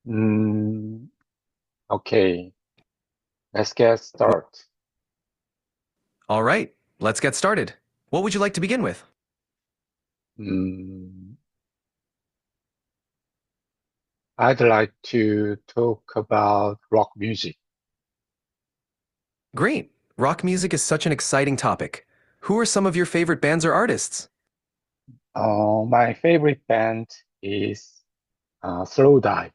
Mm, okay, let's get started. All right, let's get started. What would you like to begin with? Mm, I'd like to talk about rock music. Great. Rock music is such an exciting topic. Who are some of your favorite bands or artists? My favorite band is Slowdive.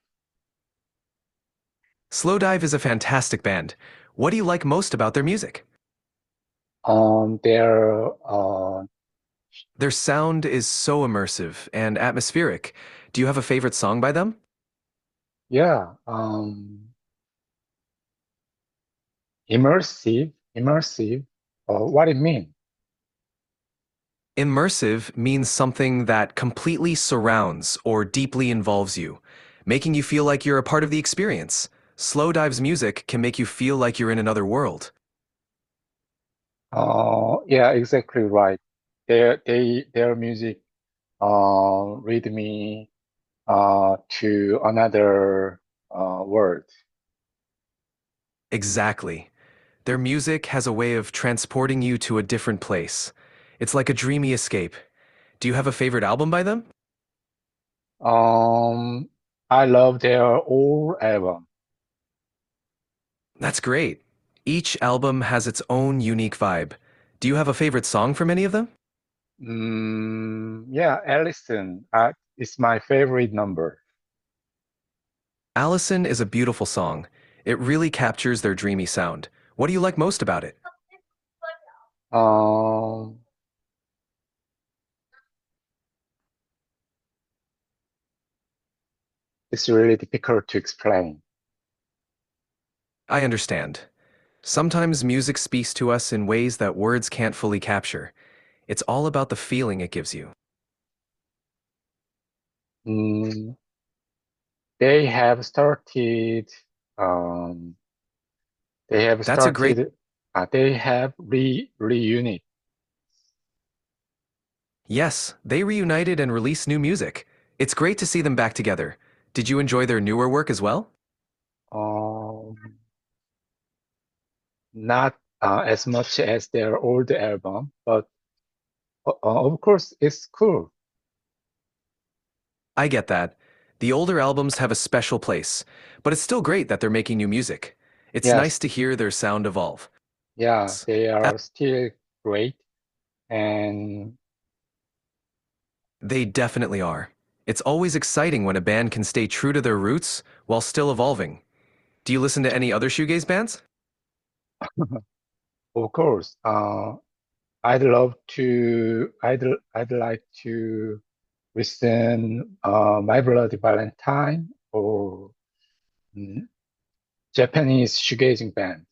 Slowdive is a fantastic band. What do you like most about their music? Their Their sound is so immersive and atmospheric. Do you have a favorite song by them? yeah, immersive. What it mean? Immersive means something that completely surrounds or deeply involves you, making you feel like you're a part of the experience. Slowdive's music can make you feel like you're in another world. Yeah, exactly right. Their music lead me to another world. Exactly. Their music has a way of transporting you to a different place. It's like a dreamy escape. Do you have a favorite album by them? Um, I love their old album. That's great. Each album has its own unique vibe. Do you have a favorite song from any of them? Yeah, Allison, is my favorite number. Allison is a beautiful song. It really captures their dreamy sound. What do you like most about it? Um, it's really difficult to explain. I understand. Sometimes music speaks to us in ways that words can't fully capture. It's all about the feeling it gives you. Mm, they have started. Um, they have That's a great started. They have reunit. Yes, they reunited and released new music. It's great to see them back together. Did you enjoy their newer work as well? Um, Not as much as their old album, but of course it's cool. I get that. The older albums have a special place, but it's still great that they're making new music. It's Yes, nice to hear their sound evolve. yeah, they are still great. And They definitely are. It's always exciting when a band can stay true to their roots while still evolving. Do you listen to any other shoegaze bands? of course, I'd like to listen My Bloody Valentine or mm, Japanese shoegazing band.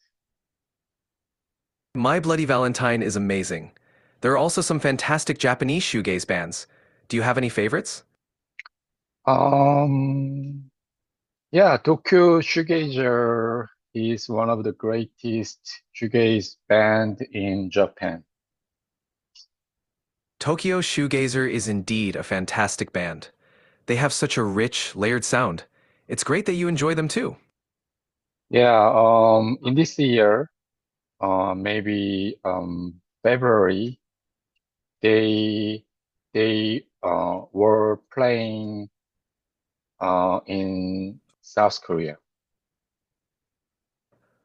My Bloody Valentine is amazing. There are also some fantastic Japanese shoegaze bands. Do you have any favorites? Um, yeah, Tokyo Shoegazer is one of the greatest shoegaze band in Japan. Tokyo Shoegazer is indeed a fantastic band. They have such a rich, layered sound. It's great that you enjoy them too. Yeah, in this year, maybe February, they they were playing in South Korea.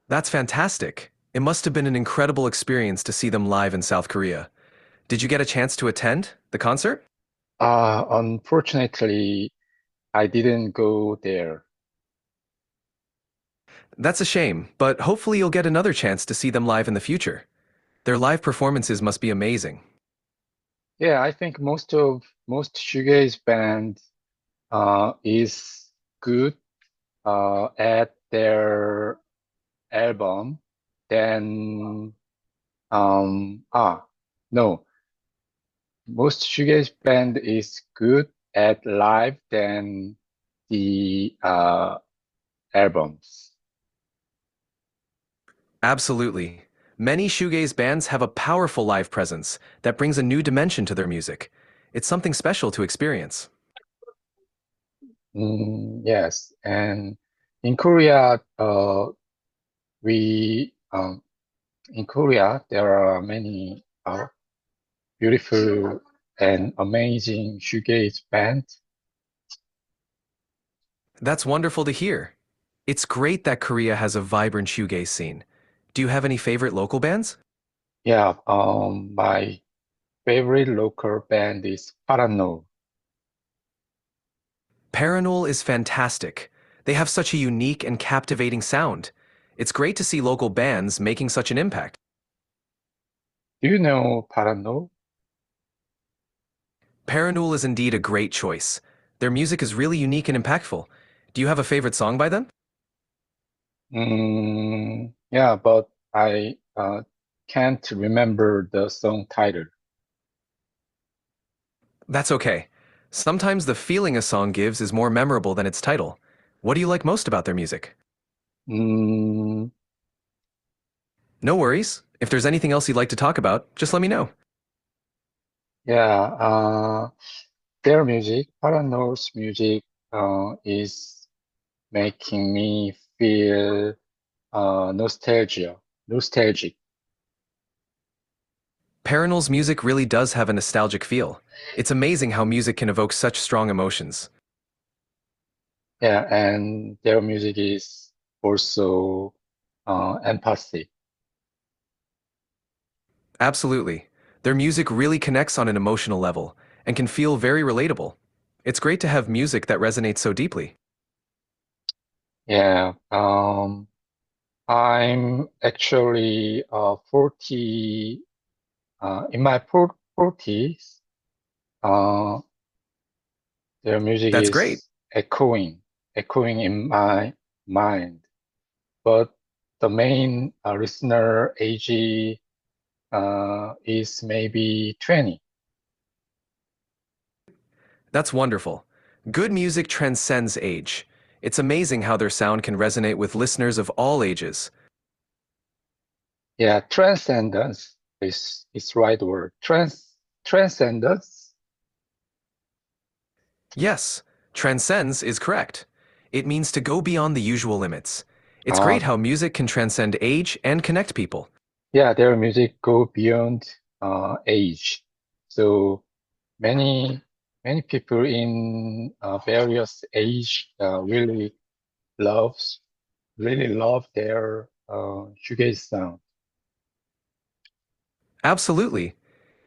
That's fantastic. It must have been an incredible experience to see them live in South Korea. Did you get a chance to attend the concert? Unfortunately, I didn't go there. That's a shame, but hopefully you'll get another chance to see them live in the future. Their live performances must be amazing. Yeah, I think most shoegaze band is good at their album. Then no, most shoegaze band is good at live than the albums. Absolutely. Many shoegaze bands have a powerful live presence that brings a new dimension to their music. It's something special to experience. Yes, and in Korea, we in Korea there are many beautiful and amazing shoegaze bands. That's wonderful to hear. It's great that Korea has a vibrant shoegaze scene. Do you have any favorite local bands? Yeah, my favorite local band is Parannoul. Parannoul is fantastic. They have such a unique and captivating sound. It's great to see local bands making such an impact. Do you know Parannoul? Parannoul is indeed a great choice. Their music is really unique and impactful. Do you have a favorite song by them? Yeah, but I can't remember the song title. That's okay. Sometimes the feeling a song gives is more memorable than its title. What do you like most about their music? Mm, No worries. If there's anything else you'd like to talk about, just let me know. yeah, their music, Parannoul's music, is making me feel nostalgic. Parannoul's music really does have a nostalgic feel. It's amazing how music can evoke such strong emotions. Yeah, and their music is also empathic. Absolutely. Their music really connects on an emotional level and can feel very relatable. It's great to have music that resonates so deeply. Yeah, I'm actually 40, in my 40s. Uh, their music That's great. is echoing in my mind. But the main listener age is maybe 20. That's wonderful. Good music transcends age. It's amazing how their sound can resonate with listeners of all ages. Yeah, transcendence is right word. Transcendence. Yes, transcends is correct. It means to go beyond the usual limits. It's Uh, great how music can transcend age and connect people. yeah, their music go beyond age. So many many people in various age loves really love their shoegaze sound. Absolutely.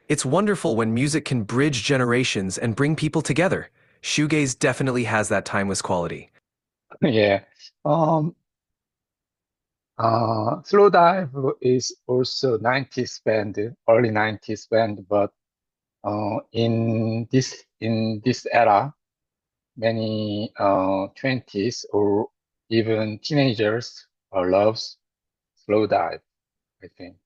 It's wonderful when music can bridge generations and bring people together. Shoegaze definitely has that timeless quality. Yeah. Um, Slowdive is also 90s band, early 90s band, but in this era, many 20s or even teenagers loves Slowdive, I think.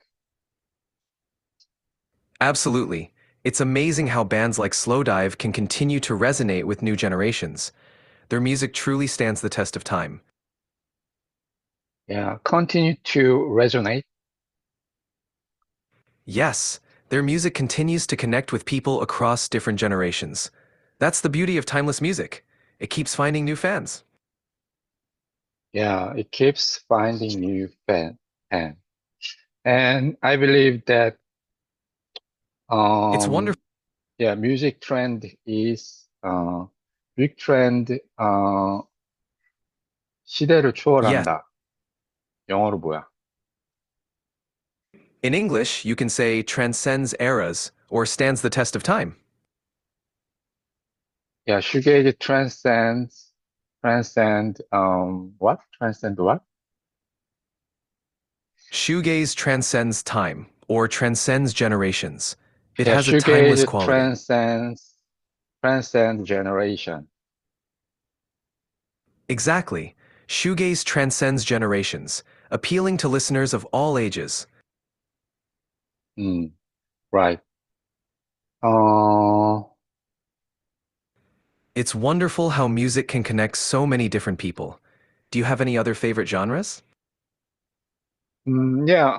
Absolutely. It's amazing how bands like Slowdive can continue to resonate with new generations. Their music truly stands the test of time. Yeah, continue to resonate. Yes, their music continues to connect with people across different generations. That's the beauty of timeless music. It keeps finding new fans. Yeah, it keeps finding new fan. And I believe that It's um wonderful. yeah, music trend 시대를 Yes. 초월한다. 영어로 뭐야? In English, you can say transcends eras or stands the test of time. Yeah, shoegaze what? Transcend what? Shoegaze transcends time or transcends generations. It Yeah, has a timeless shoegaze quality. transcend generation. Exactly. Shoegaze transcends generations, appealing to listeners of all ages. Mm, right. Uh, It's wonderful how music can connect so many different people. Do you have any other favorite genres? yeah,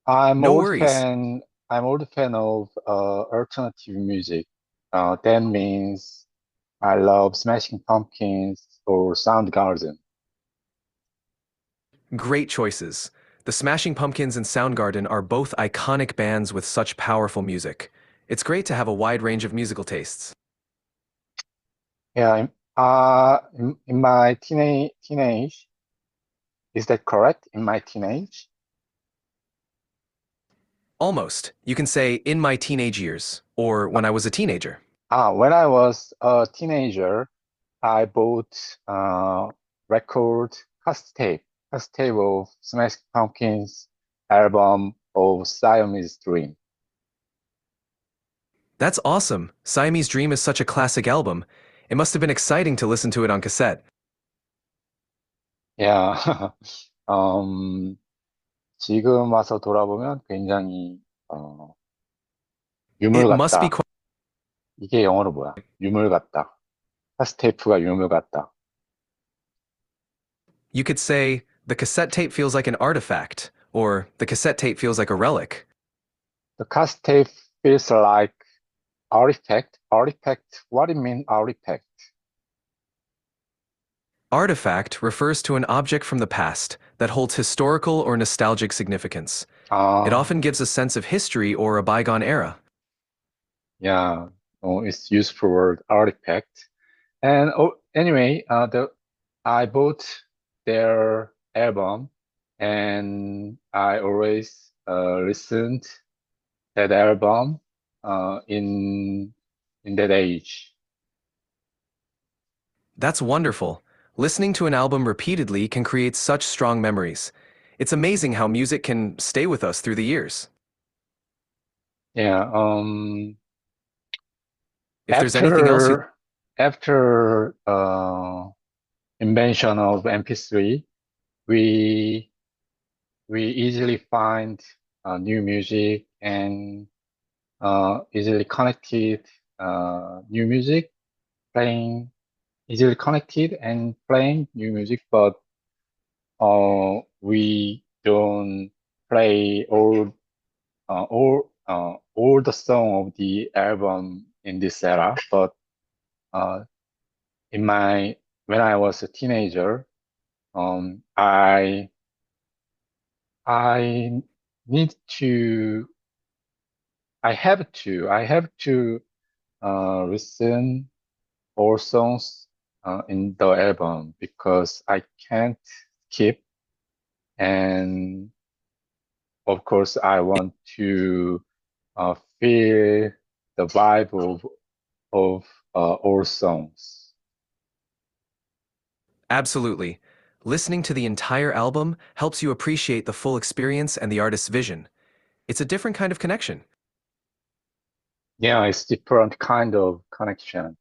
I'm No old worries. fan. I'm old fan of alternative music. That means I love Smashing Pumpkins or Soundgarden. Great choices. The Smashing Pumpkins and Soundgarden are both iconic bands with such powerful music. It's great to have a wide range of musical tastes. Yeah, in my teenage, is that correct? In my teenage? Almost. You can say in my teenage years, or when I was a teenager. When I was a teenager, I bought record cassette tape of Smashing Pumpkins album of Siamese Dream. That's awesome. Siamese Dream is such a classic album. It must have been exciting to listen to it on cassette. Yeah. 음, 지금 와서 돌아보면 굉장히 유물 It must be 같다. quite. 이게 영어로 뭐야? 유물 같다. 카스테이프가 유물 같다. You could say, the cassette tape feels like an artifact, or the cassette tape feels like a relic. The cassette feels like artifact. Artifact. What do you mean artifact? Artifact refers to an object from the past that holds historical or nostalgic significance. It Uh, often gives a sense of history or a bygone era. yeah. Oh, it's used for word artifact. And anyway, the I bought their album, and I always listened that album in that age. That's wonderful. Listening to an album repeatedly can create such strong memories. It's amazing how music can stay with us through the years. Yeah. If there's anything else you After invention of MP3, we we easily find new music and easily connected new music, playing easily connected and playing new music, but we don't play all the song of the album in this era. But uh, in my when I was a teenager, um, I I need to I have to listen all songs in the album because I can't skip. And of course, I want to feel the vibe of all songs. Absolutely. Listening to the entire album helps you appreciate the full experience and the artist's vision. It's a different kind of connection. Yeah, it's different kind of connection,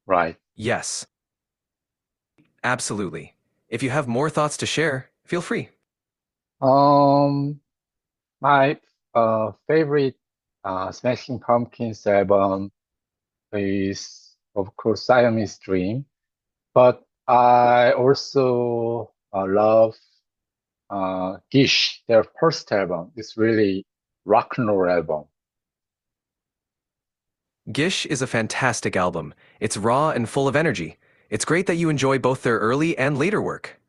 right? Yes, absolutely. If you have more thoughts to share, feel free. Um, my favorite Smashing Pumpkins album is, of course, Siamese Dream. But I also love Gish, their first album. It's really rock and roll album. Gish is a fantastic album. It's raw and full of energy. It's great that you enjoy both their early and later work.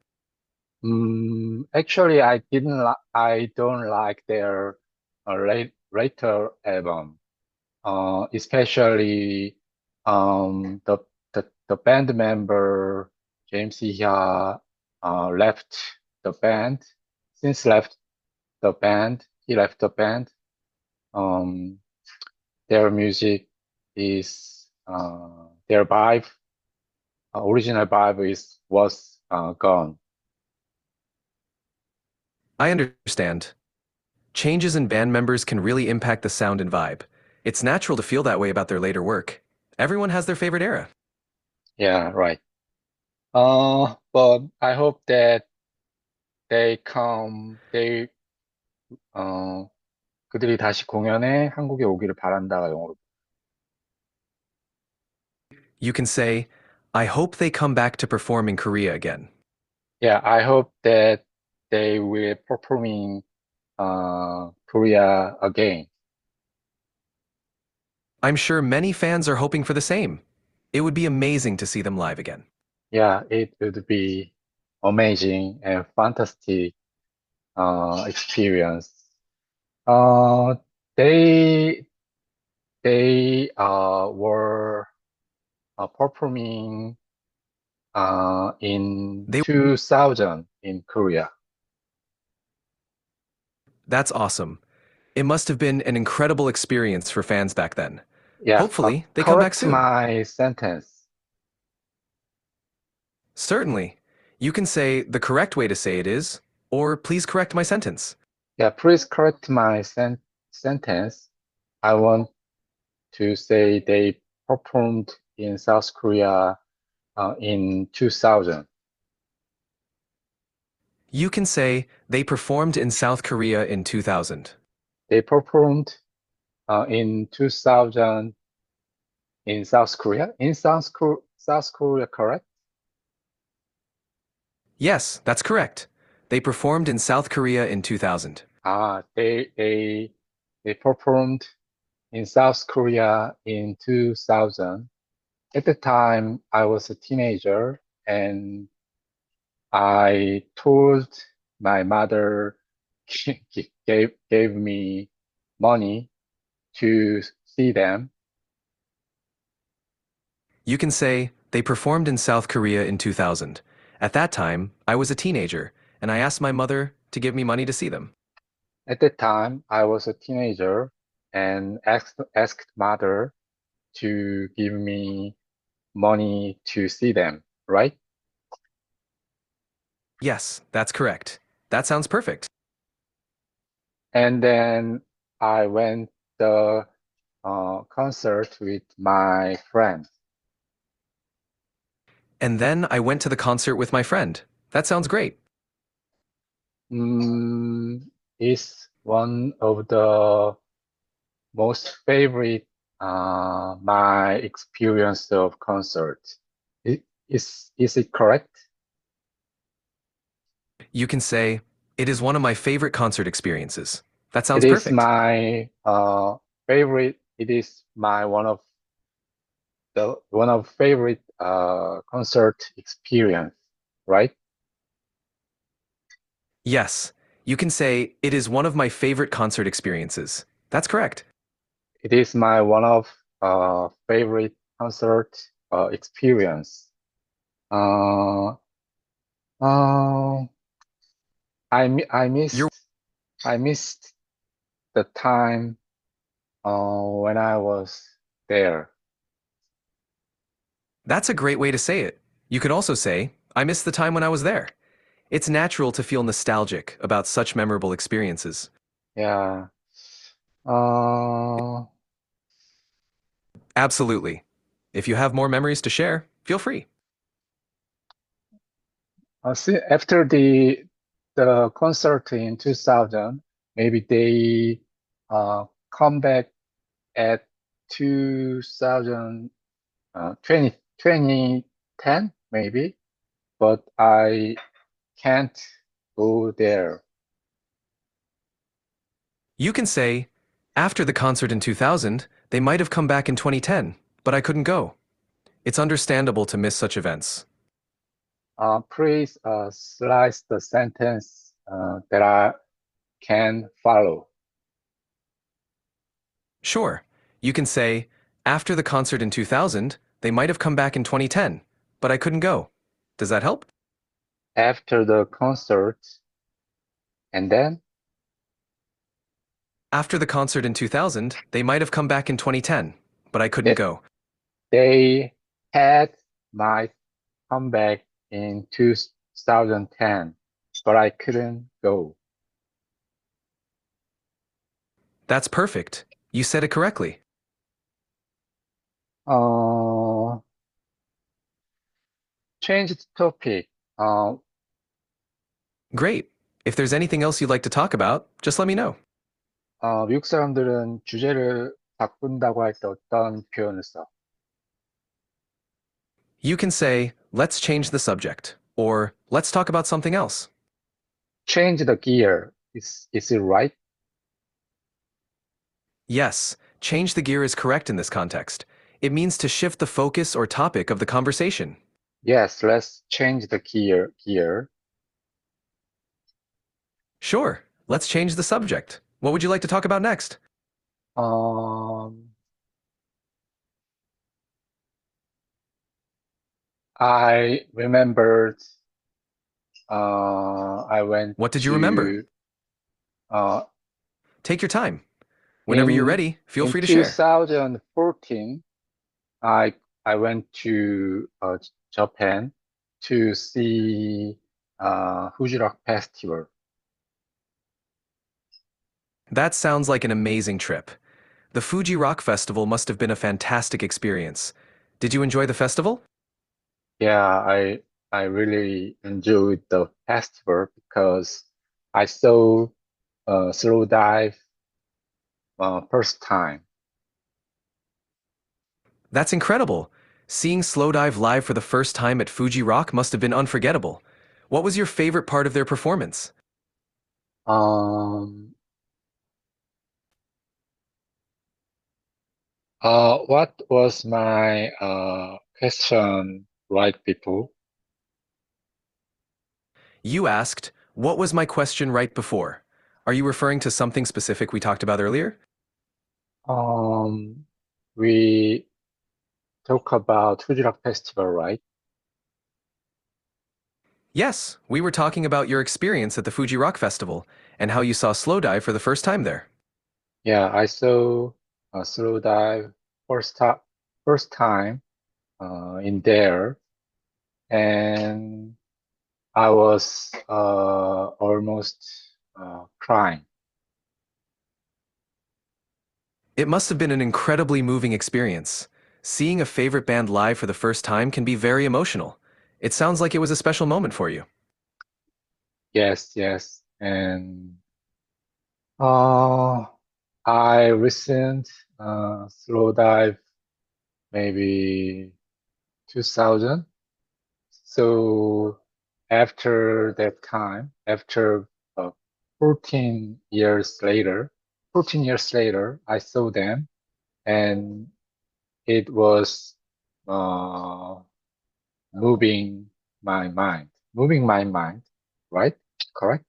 Actually, I don't like their later album. Especially the band member James Iha left the band. Since left the band, he left the band. Um, their music is their vibe, original vibe is was gone. I understand. Changes in band members can really impact the sound and vibe. It's natural to feel that way about their later work. Everyone has their favorite era. Yeah, right. But I hope that they 어, 그들이 다시 공연에 한국에 오기를 바란다가 영어로. You can say, I hope they come back to perform in Korea again. Yeah, I hope that they will performing Korea again. I'm sure many fans are hoping for the same. It would be amazing to see them live again. Yeah, it would be amazing and fantastic experience. Uh, they they were performing in They 2000 in Korea. That's awesome. It must have been an incredible experience for fans back then. Yeah, Hopefully, they come back correct soon. my sentence. Certainly. You can say the correct way to say it is, or please correct my sentence. Yeah, please correct my sentence. I want to say they performed in South Korea in 2000. You can say they performed in South Korea in 2000. They performed in 2000 in South Korea. In South Korea, correct? Yes, that's correct. They performed in South Korea in 2000. Ah, they performed in South Korea in 2000. At the time, I was a teenager, and I told my mother gave me money to see them. You can say they performed in South Korea in 2000. At that time, I was a teenager, and I asked my mother to give me money to see them. At the time, I was a teenager and asked mother to give me money to see them, right? Yes, that's correct. That sounds perfect. And then I went the concert with my friend. And then I went to the concert with my friend. That sounds great. Mm, is one of the most favorite my experience of concert. Is it correct? You can say, it is one of my favorite concert experiences. That It sounds is perfect. my favorite. It is my one of favorite concert experience, right? Yes, you can say, it is one of my favorite concert experiences. That's correct. It is my one of favorite concert experience. Uh, uh, I You're missed the time when I was there. That's a great way to say it. You could also say, I miss the time when I was there. It's natural to feel nostalgic about such memorable experiences. Yeah. Uh, Absolutely. If you have more memories to share, feel free. After the concert in 2000, maybe they come back at 2000 2010 maybe, but I can't go there. You can say, after the concert in 2000, they might have come back in 2010, but I couldn't go. It's understandable to miss such events. Please slice the sentence that I can follow. Sure, you can say, after the concert in 2000, they might have come back in 2010, but I couldn't go. Does that help? After the concert, and then After the concert in 2000, they might have come back in 2010, but I couldn't they, go. they had my comeback in 2010, but I couldn't go. That's perfect. You said it correctly. Uh, Change the topic. Uh, Great. If there's anything else you'd like to talk about, just let me know. 미국 사람들은 주제를 바꾼다고 할 때 어떤 표현을 써? You can say, let's change the subject, or let's talk about something else. Change the gear. Is it right? Yes, change the gear is correct in this context. It means to shift the focus or topic of the conversation. Yes, let's change the gear. Sure, let's change the subject. What would you like to talk about next? Um, I remembered I went What did you remember? to uh, Take your time. Whenever you're in ready, feel in free to share. 2014. I I went to Japan to see Fuji Rock Festival. That sounds like an amazing trip. The Fuji Rock Festival must have been a fantastic experience. Did you enjoy the festival? Yeah, I really enjoyed the festival because I saw Slowdive first time. That's incredible. Seeing Slowdive live for the first time at Fuji Rock must have been unforgettable. What was your favorite part of their performance? Um, what was my question right before? You asked, "What was my question right before?" Are you referring to something specific we talked about earlier? Um, we talk about Fuji Rock Festival, right? Yes, we were talking about your experience at the Fuji Rock Festival and how you saw Slowdive for the first time there. Yeah, I saw Slowdive first time in there, and I was almost crying. It must have been an incredibly moving experience. Seeing a favorite band live for the first time can be very emotional. It sounds like it was a special moment for you. Yes, yes, and uh, I listened Slowdive maybe 2000. So after that time, after uh, 14 years later, 14 years later, I saw them, and it was uh, moving moving my mind, right? Correct?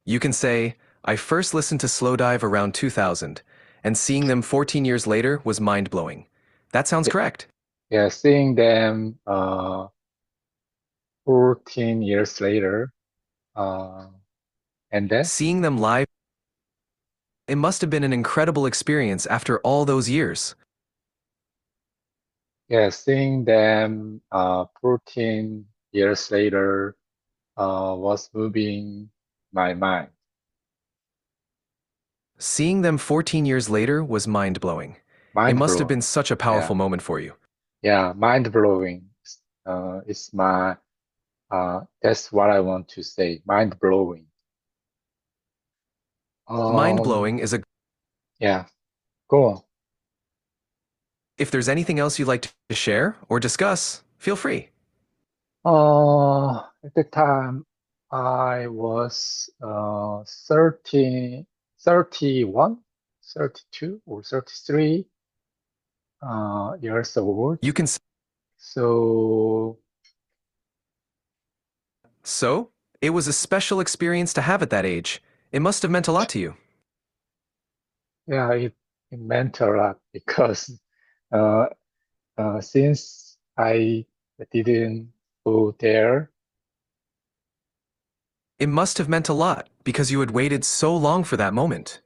You can say, "I first listened to Slowdive around 2000, and seeing them 14 years later was mind-blowing." That sounds Yeah, correct. yeah, seeing them 14 years later, uh, and then, Seeing them live, it must have been an incredible experience after all those years. yeah, seeing them 14 years later was moving my mind. Seeing them 14 years later was mind-blowing. It Mind must have blowing. been such a Yeah, powerful moment for you. yeah, mind blowing. It's my that's what I want to say. Mind blowing. Mind-blowing Um, is a... yeah, go on. If there's anything else you'd like to share or discuss, feel free. At the time, I was 30, 31, 32, or 33 years old. You can... So, So, it was a special experience to have at that age. It must have meant a lot to you. yeah, it meant a lot because uh, since I didn't go there, It must have meant a lot because you had waited so long for that moment.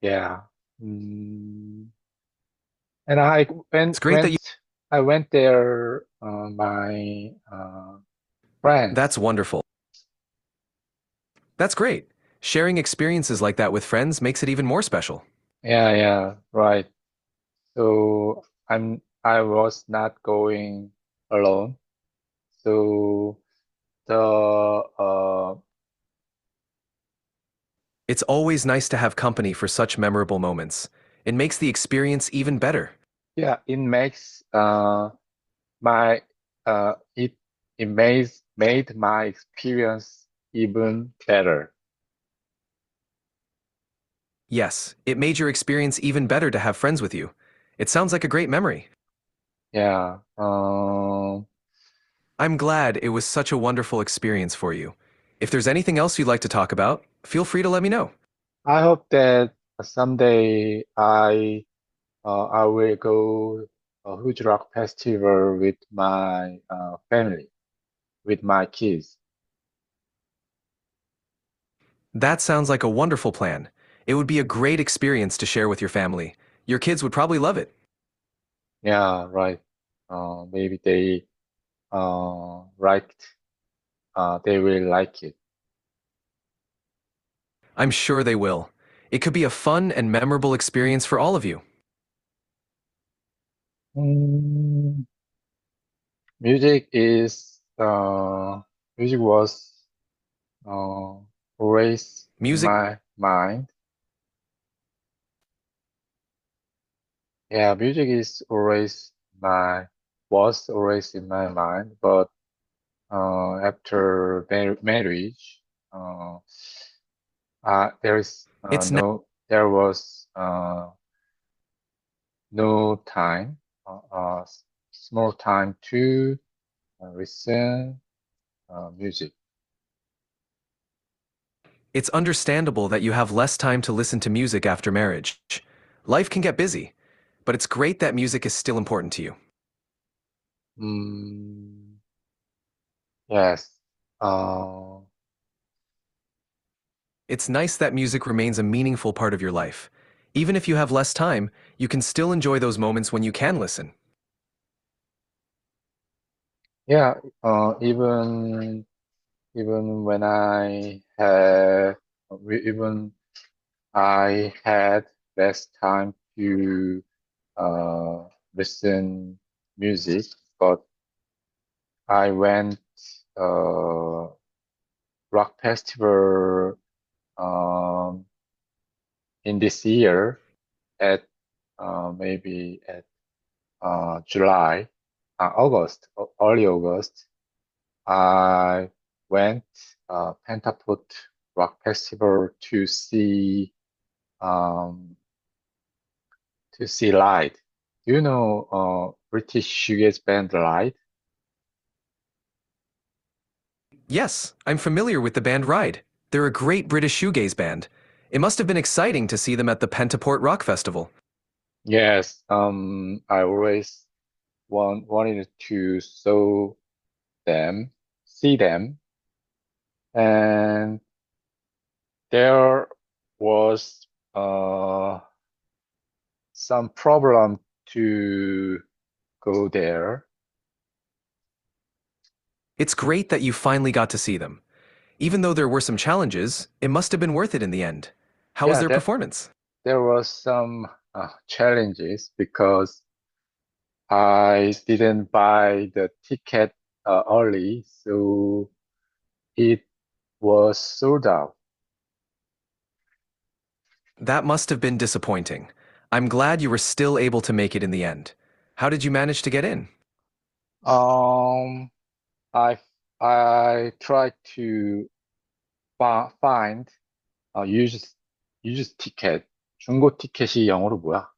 yeah. Mm, and It's great that you... I went there, my That's friends. wonderful. That's great. Sharing experiences like that with friends makes it even more special. Yeah, yeah, right. So I was not going alone. So the It's always nice to have company for such memorable moments. It makes the experience even better. yeah, it makes my it made my experience even better. Yes, it made your experience even better to have friends with you. It sounds like a great memory. Yeah. I'm glad it was such a wonderful experience for you. If there's anything else you'd like to talk about, feel free to let me know. I hope that someday I will go a Fuji Rock Festival with my family, with my kids. That sounds like a wonderful plan. It would be a great experience to share with your family. Your kids would probably love it. Yeah, right. Maybe liked they will like it. I'm sure they will. It could be a fun and memorable experience for all of you. Mm, music is music was uh, always in Music, my mind. Yeah, music is always my was always in my mind, but after marriage, uh, there is it's no there was no time, small time to listen music. It's understandable that you have less time to listen to music after marriage. Life can get busy, but it's great that music is still important to you. Mm, yes. Uh, It's nice that music remains a meaningful part of your life. Even if you have less time, you can still enjoy those moments when you can listen. yeah. Even when even I had less time to listen music, but I went uh rock festival um in this year at maybe at July, early August. I went Pentaport Rock Festival um, to see Light. Do you know British shoegaze band Light? Yes, I'm familiar with the band Ride. They're a great British shoegaze band. It must have been exciting to see them at the Pentaport Rock Festival. Yes. I always wanted to them, see them, and there was some problem to go there. It's great that you finally got to see them. Even though there were some challenges, it must have been worth it in the end. How was Yeah, their performance? there was some challenges because I didn't buy the ticket early, so it was sold out. That must have been disappointing. I'm glad you were still able to make it in the end. How did you manage to get in? Um, I I tried to find used ticket. 중고 티켓이 영어로 뭐야?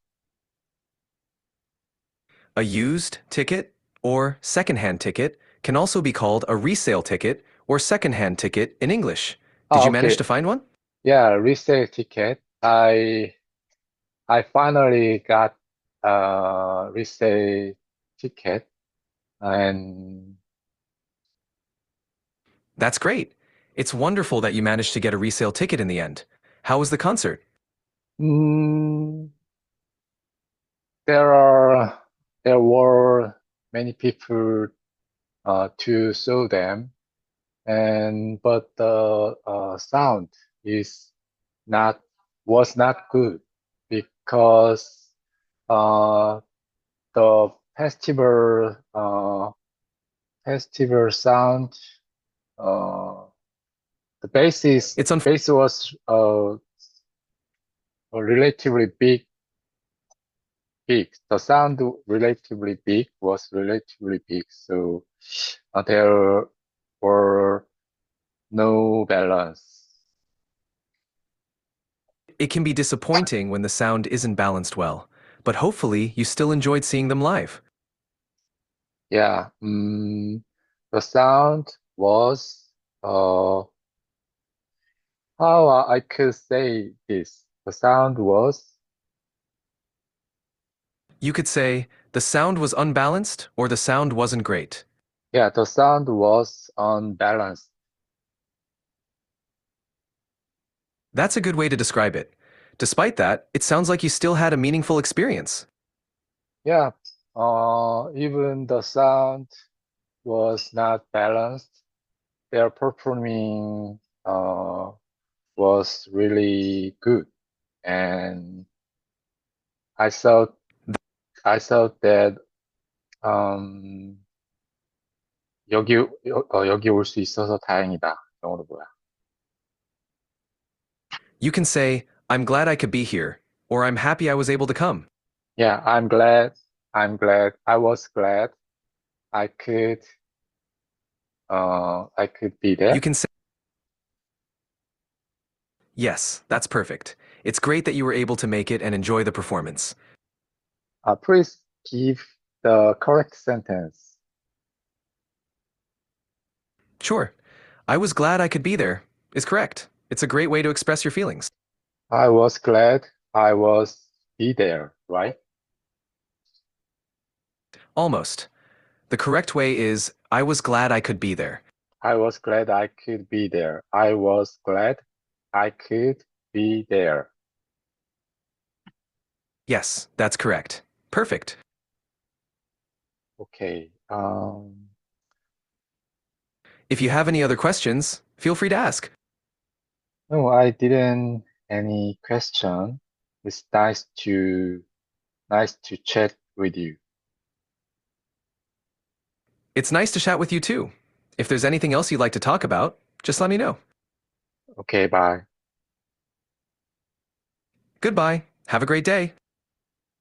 A used ticket or secondhand ticket can also be called a resale ticket or secondhand ticket in English. Did you manage Okay. to find one? Yeah, resale ticket. I finally got a resale ticket and That's great. It's wonderful that you managed to get a resale ticket in the end. How was the concert? mm, there are there were many people to saw them and but the sound is not was not good because uh, the festival sound uh, the It's un- bass was relatively big. The sound relatively big was relatively big, so there were no balance. It can be disappointing when the sound isn't balanced well, but hopefully you still enjoyed seeing them live. Yeah, the sound was, how I could say this? The sound was, You could say, the sound was unbalanced or the sound wasn't great. yeah, the sound was unbalanced. That's a good way to describe it. Despite that, it sounds like you still had a meaningful experience. Yeah, even the sound was not balanced. Their performing was really good, and I thought I thought that um, 여기 올 수 있어서 다행이다. 영어로 뭐야? You can say, I'm glad I could be here, or I'm happy I was able to come. Yeah, I was glad I could I could be You there. can say, yes, that's perfect. It's great that you were able to make it and enjoy the performance. Please give the correct sentence. Sure, I was glad I could be there is correct. It's a great way to express your feelings. I was glad I was be there, right? Almost. The correct way is, I was glad I could be there. I was glad I could be there. I was glad I could be there. Yes, that's correct. Perfect. Okay. If you have any other questions, feel free to ask. No, I didn't any question. It's nice to chat with you. It's nice to chat with you too. If there's anything else you'd like to talk about, just let me know. Okay, bye. Goodbye. Have a great day.